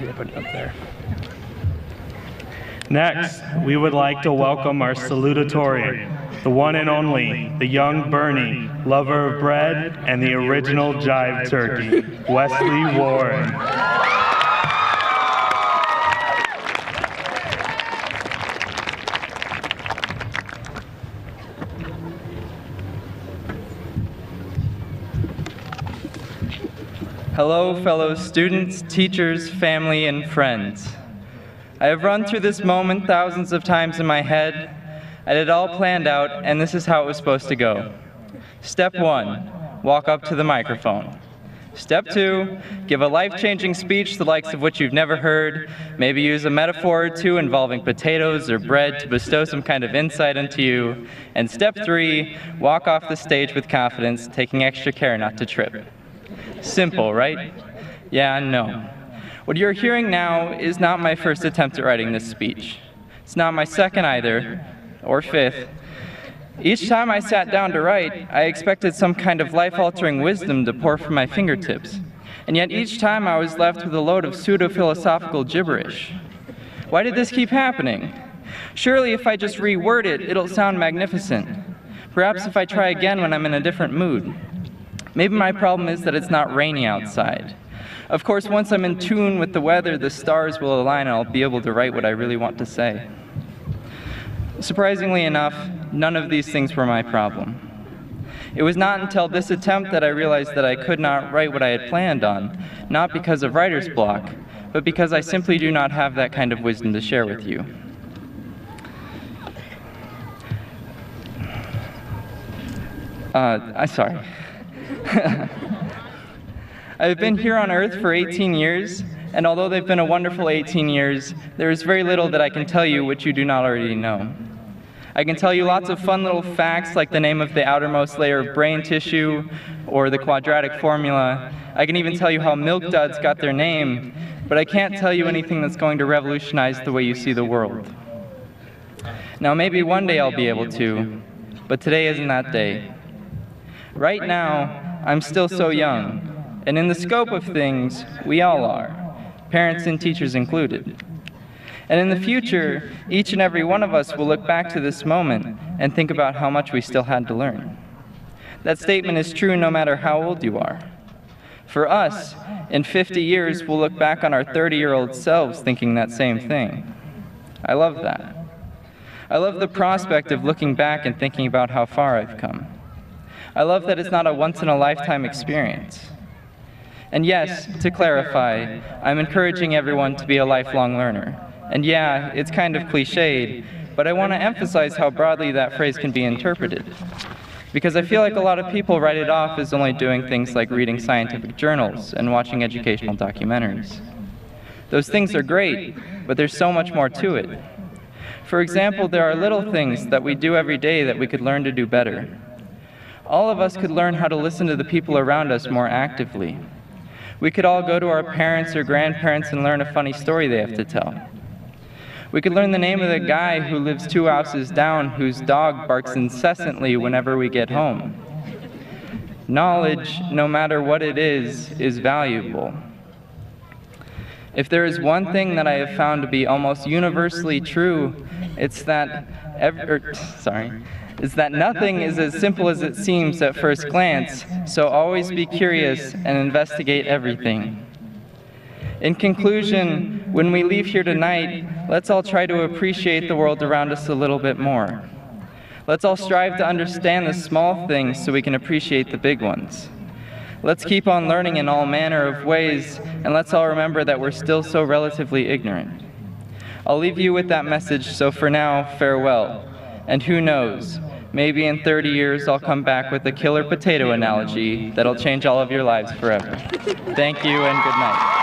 Yeah, put it up there. Next, we would like to welcome our salutatorian, the one and only, the young Bernie, lover of bread and the original jive-turkey, Wesley Warren. Hello, fellow students, teachers, family, and friends. I have run through this moment thousands of times in my head. I had it all planned out, and this is how it was supposed to go. Step 1, walk up to the microphone. Step 2, give a life-changing speech the likes of which you've never heard, maybe use a metaphor or two involving potatoes or bread to bestow some kind of insight into you. And step 3, walk off the stage with confidence, taking extra care not to trip. Simple, right? Yeah, no. What you're hearing now is not my first attempt at writing this speech. It's not my second either, or fifth. Each time I sat down to write, I expected some kind of life-altering wisdom to pour from my fingertips. And yet each time I was left with a load of pseudo-philosophical gibberish. Why did this keep happening? Surely if I just reword it, it'll sound magnificent. Perhaps if I try again when I'm in a different mood. Maybe my problem is that it's not rainy outside. Of course, once I'm in tune with the weather, the stars will align and I'll be able to write what I really want to say. Surprisingly enough, none of these things were my problem. It was not until this attempt that I realized that I could not write what I had planned on, not because of writer's block, but because I simply do not have that kind of wisdom to share with you. I'm sorry. I've been here on Earth for 18 years, and although they've been a wonderful 18 years, there is very little that I can tell you which you do not already know. I can tell you lots of fun little facts like the name of the outermost layer of brain tissue or the quadratic formula. I can even tell you how milk duds got their name, but I can't tell you anything that's going to revolutionize the way you see the world. Now maybe one day I'll be able to, but today isn't that day. Right now, I'm still so young, and in the scope of things, we all are, parents and teachers included. And in the future, each and every one of us will look back to this moment and think about how much we still had to learn. That statement is true no matter how old you are. For us, in 50 years, we'll look back on our 30-year-old selves thinking that same thing. I love that. I love the prospect of looking back and thinking about how far I've come. I love that it's not a once-in-a-lifetime experience. And yes, to clarify, I'm encouraging everyone to be a lifelong learner. And yeah, it's kind of cliched, but I want to emphasize how broadly that phrase can be interpreted. Because I feel like a lot of people write it off as only doing things like reading scientific journals and watching educational documentaries. Those things are great, but there's so much more to it. For example, there are little things that we do every day that we could learn to do better. All of us could learn how to listen to the people around us more actively. We could all go to our parents or grandparents and learn a funny story they have to tell. We could learn the name of the guy who lives 2 houses down whose dog barks incessantly whenever we get home. Knowledge, no matter what it is valuable. If there is one thing that I have found to be almost universally true, it's that nothing is as simple as it seems at first glance, so always be curious and investigate everything. In conclusion, when we leave here tonight, let's all try to appreciate the world around us a little bit more. Let's all strive to understand the small things so we can appreciate the big ones. Let's keep on learning in all manner of ways, and let's all remember that we're still so relatively ignorant. I'll leave you with that message, so for now, farewell. And who knows, maybe in 30 years I'll come back with a killer potato analogy that'll change all of your lives forever. Thank you and good night.